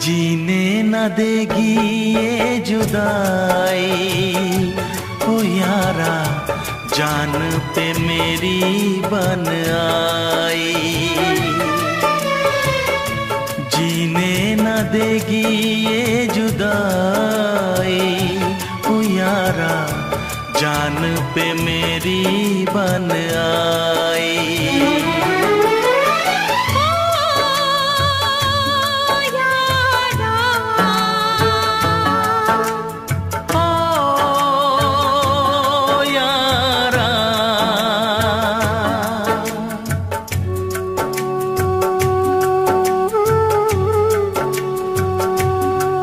जीने न देगी ये जुदाई, ओ यारा जान पे मेरी बन आई। जीने न देगी ये जुदाई, ओ यारा जान पे मेरी बन आई।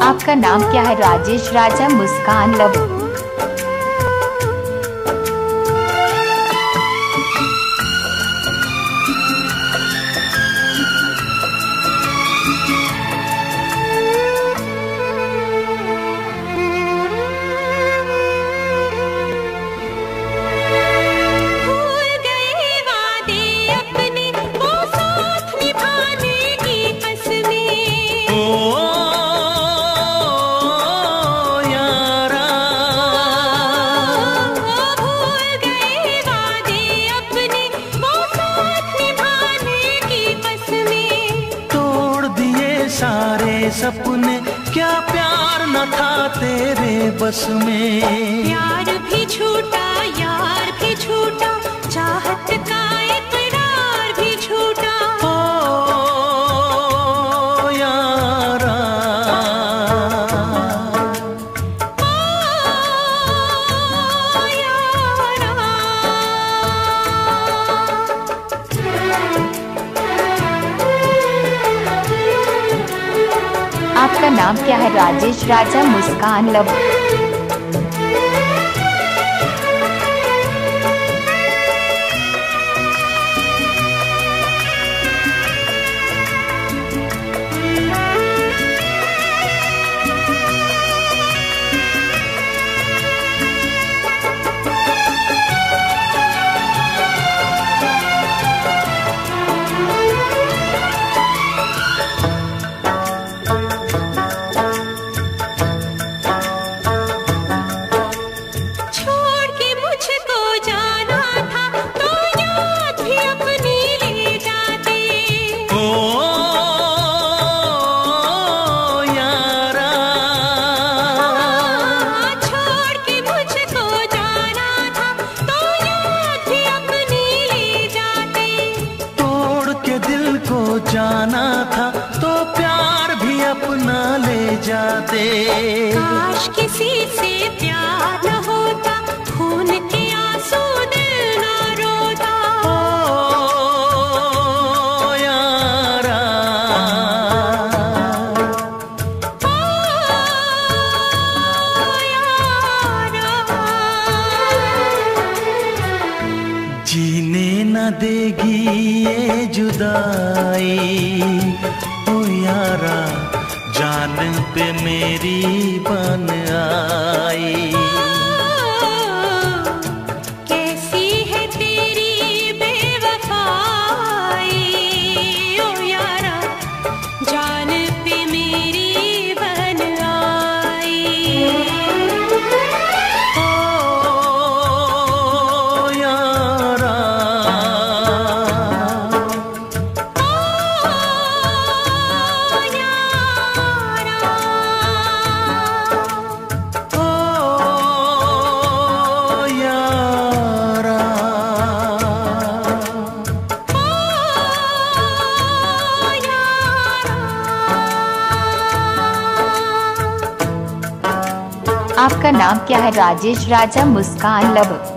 आपका नाम क्या है? राजेश, राजा, मुस्कान, लव। सारे सपने क्या प्यार न था तेरे बस में। प्यार भी छूटा, यार भी छूटा, चाहत का इकरार भी छूटा। ओ यारा, ओ यारा। आपका नाम क्या है? राजेश, राजा, मुस्कान, लव। जाना था तो प्यार भी अपना ले जाते। काश किसी से प्यार न होता, खून के आंसू दिल न रोता। ओ यारा, ओ यारा। जीने न देगी ये जुदाई, ओ यारा जान पे मेरी बन आई। कैसी है तेरी बेवफाई, ओ यारा जान पे मेरी बन आई। ओ यारा, आपका नाम क्या है? राजेश, राजा, मुस्कान, लव।